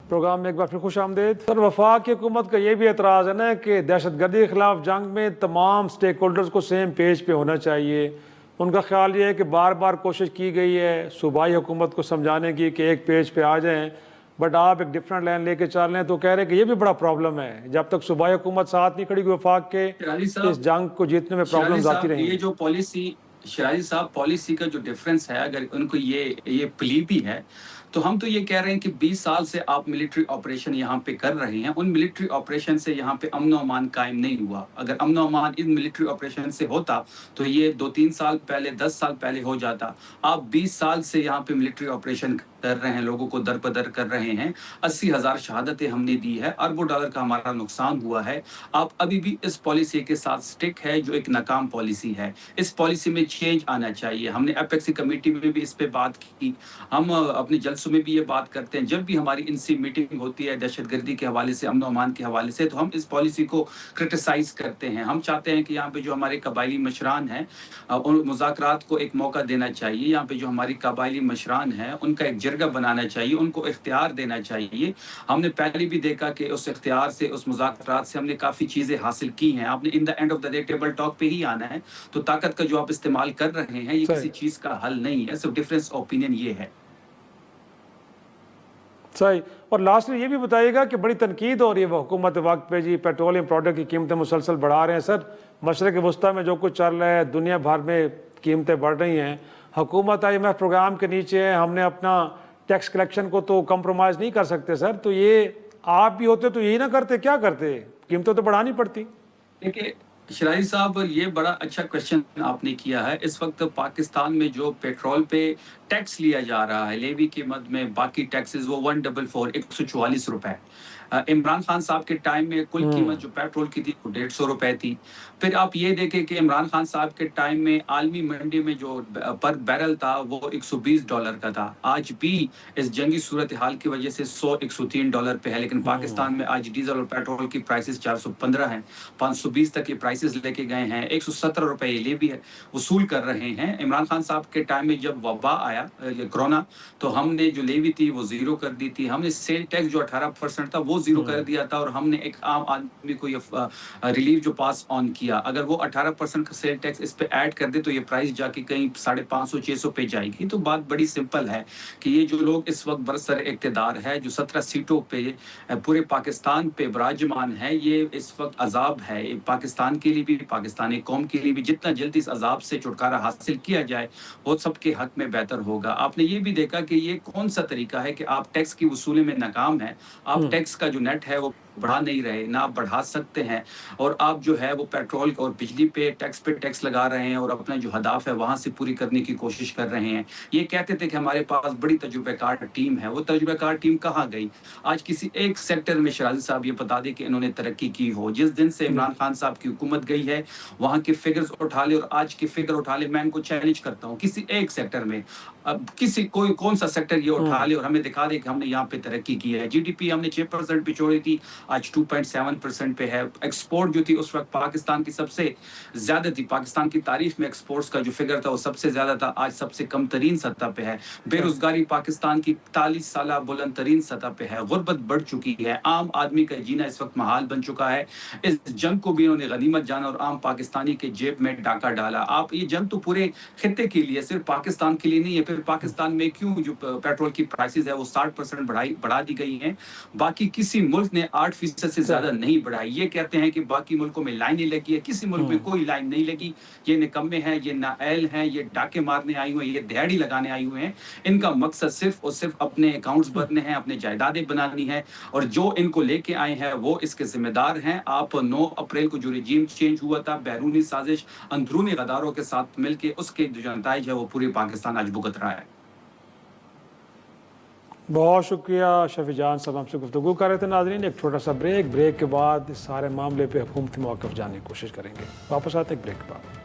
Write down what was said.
Programme میں ایک بار پھر خوش آمدید سر. وفاق کی حکومت کا یہ بھی اعتراض ہے نا کہ دہشت گردی کے خلاف جنگ میں تمام سٹیک ہولڈرز کو سیم پیج پہ ہونا چاہیے. ان کا خیال یہ ہے کہ بار بار کوشش کی گئی ہے صوبائی حکومت کو سمجھانے کی کہ ایک پیج پہ آ جائیں, بٹ آپ ایک ڈفرینٹ لائن لے کے چل رہے ہیں. تو کہہ رہے ہیں کہ یہ بھی بڑا پرابلم ہے, جب تک صوبائی حکومت ساتھ نہیں کھڑی ہوئی وفاق کے اس جنگ کو جیتنے میں پرابلمز آتی رہیں. یہ جو پالیسی شرازی صاحب پالیسی کا جو ڈفرنس ہے, اگر ان کو یہ پلی بھی ہے تو ہم تو یہ کہہ رہے ہیں کہ 20 سال سے آپ ملٹری آپریشن یہاں پہ کر رہے ہیں. ان ملٹری آپریشن سے یہاں پہ امن و امان قائم نہیں ہوا. اگر امن و امان ان ملٹری آپریشن سے ہوتا تو یہ 2-3 سال پہلے 10 سال پہلے ہو جاتا. آپ 20 سال سے یہاں پہ ملٹری آپریشن کر رہے ہیں, لوگوں کو در بدر کر رہے ہیں. 80,000 شہادتیں ہم نے دی ہے, اربوں ڈالر کا ہمارا نقصان ہوا ہے. آپ ابھی بھی اس پالیسی کے ساتھ سٹک ہے جو ایک ناکام پالیسی ہے. اس پالیسی میں چینج آنا چاہیے. ہم نے اپیکسی کمیٹی میں بھی اس پہ بات کی, ہم اپنے جلسوں میں بھی یہ بات کرتے ہیں. جب بھی ہماری ان سی میٹنگ ہوتی ہے دہشت گردی کے حوالے سے, امن و امان کے حوالے سے, تو ہم اس پالیسی کو کرٹیسائز کرتے ہیں. ہم چاہتے ہیں کہ یہاں پہ جو ہمارے قبائلی مشران ہیں ان مذاکرات کو ایک موقع دینا چاہیے. یہاں پہ جو ہماری قبائلی مشران ہیں ان کا ایک جرگہ بنانا چاہیے, ان کو اختیار دینا چاہیے. ہم نے پہلے بھی دیکھا کہ اس اختیار سے, اس مذاکرات سے ہم نے کافی چیزیں حاصل کی ہیں. آپ نے in the end of the day table talk پہ ہی آنا ہے. تو طاقت کا جو آپ استعمال کر رہے ہیں یہ کسی چیز کا حل نہیں ہے, صرف ڈفرینس اوپینین یہ ہے. صحیح. اور لاسٹلی یہ بھی بتائیے گا کہ بڑی تنقید ہو رہی ہے وہ حکومت وقت پہ جی, پیٹرولیم پروڈکٹ کی قیمتیں مسلسل بڑھا رہے ہیں. سر مشرق وسطیٰ میں جو کچھ چل رہا ہے, دنیا بھر میں قیمتیں بڑھ رہی ہیں, حکومت IMF پروگرام کے نیچے ہے, ہم نے اپنا ٹیکس کلیکشن کو تو کمپرومائز نہیں کر سکتے. سر تو یہ آپ بھی ہوتے تو یہی نہ کرتے, کیا کرتے؟ قیمتیں تو بڑھانی پڑتی. دیکھیے شرائع صاحب, یہ بڑا اچھا کوشچن آپ نے کیا ہے. اس وقت پاکستان میں جو پیٹرول پہ ٹیکس لیا جا رہا ہے لیوی کی مد میں, باقی ٹیکسز وہ 144 روپے. عمران خان صاحب کے ٹائم میں کل قیمت جو پیٹرول کی تھی وہ 150 روپے تھی. پھر آپ یہ دیکھیں کہ عمران خان صاحب کے ٹائم میں عالمی منڈی میں جو پر بیرل تھا وہ $120 کا تھا. آج بھی اس جنگی صورتحال کی وجہ سے $103 پہ ہے, لیکن پاکستان میں آج ڈیزل اور پیٹرول کی پرائسز 415 ہیں. 520 تک یہ پرائسز لے کے گئے ہیں. 170 روپے یہ لے بھی ہے وصول کر رہے ہیں. عمران خان صاحب کے ٹائم میں جب وبا آیا کرونا, تو ہم نے جو لیوی تھی وہ زیرو کر دی تھی. ہم نے سیل ٹیکس جو 18% تھا وہ زیرو کر دیا تھا, اور ہم نے ایک عام آدمی کو یہ ریلیف جو پاس آن کیا. اگر وہ 18% کا سیل ٹیکس اس پہ ایڈ کر دے تو یہ پرائس جا کے کہیں 550-600 پہ جائے گی. تو بات بڑی سمپل ہے کہ یہ جو لوگ اس وقت برسر اقتدار ہے, جو 17 سیٹوں پہ پورے پاکستان پہ براجمان ہے, یہ اس وقت عذاب ہے پاکستان کے لیے بھی, پاکستانی قوم کے لیے بھی. جتنا جلدی اس عذاب سے چھٹکارا حاصل کیا جائے وہ سب کے حق میں بہتر ہوگا. آپ نے یہ بھی دیکھا کہ یہ کون سا طریقہ ہے کہ آپ ٹیکس کی وصولی میں ناکام ہیں. آپ ٹیکس کا جو نیٹ ہے وہ بڑھا نہیں رہے, نہ آپ بڑھا سکتے ہیں, اور آپ جو ہے وہ پیٹرول اور بجلی پہ ٹیکس لگا رہے ہیں, اور اپنا جو ہدف ہے وہاں سے پوری کرنے کی کوشش کر رہے ہیں. یہ کہتے تھے کہ ہمارے پاس بڑی تجربہ کار ٹیم ہے, وہ تجربہ کار ٹیم کہاں گئی؟ آج کسی ایک سیکٹر میں شرازی صاحب یہ بتا دیں کہ انہوں نے ترقی کی ہو. جس دن سے عمران خان صاحب کی حکومت گئی ہے وہاں کے فگرز اٹھا لے اور آج کے فگر اٹھا لے, میں ان کو چیلنج کرتا ہوں کسی ایک سیکٹر میں, اب کون سا سیکٹر یہ اٹھا لے اور ہمیں دکھا دے کہ ہم نے یہاں پہ ترقی کی ہے. GDP ہم نے 6% پہ چھوڑی تھی, آج 2.7% پہ ہے. ایکسپورٹ جو تھی اس وقت پاکستان کی سب سے زیادہ تھی, پاکستان کی تاریخ میں ایکسپورٹس کا جو فگر تھا وہ سب سے زیادہ تھا, آج سب سے کم ترین سطح پہ ہے. بے روزگاری پاکستان کی 41 سالہ بلند ترین سطح پہ ہے. غربت بڑھ چکی ہے, عام آدمی کا جینا اس وقت محال بن چکا ہے. اس جنگ کو بھی انہوں نے غنیمت جانا اور عام پاکستانی کے جیب میں ڈاکہ ڈالا. آپ یہ جنگ تو پورے خطے کے لیے, صرف پاکستان کے لیے نہیں ہے. پھر پاکستان میں کیوں جو پیٹرول کی پرائسز ہے وہ 60% بڑھا دی گئی ہیں, باقی کسی ملک نے 8% سے زیادہ نہیں بڑھائی. یہ کہتے ہیں کہ باقی ملکوں میں لائنیں لگی ہے, کسی ملک میں کوئی لائن نہیں لگی. یہ نکمے ہیں, یہ نااہل ہیں, یہ ڈاکے مارنے آئی ہوئے ہیں, یہ دہاڑی لگانے آئی ہوئے ہیں. ان کا مقصد صرف اور صرف اپنے اکاؤنٹس بھرنے ہیں, اپنے جائیدادیں بنانی ہے, اور جو ان کو لے کے آئے ہیں وہ اس کے ذمہ دار ہیں. آپ 9 اپریل کو جو رجیم چینج ہوا تھا, بیرونی سازش اندرونی غداروں کے ساتھ مل کے, اس کے جو نتائج ہے وہ پورے پاکستان آج بھگت رہا ہے. بہت شکریہ شفیع جان صاحب, ہم سے گفتگو کر رہے تھے. ناظرین ایک چھوٹا سا بریک کے بعد اس سارے معاملے پہ حکومتی موقف جاننے کی کوشش کریں گے. واپس آتے ایک بریک کے بعد.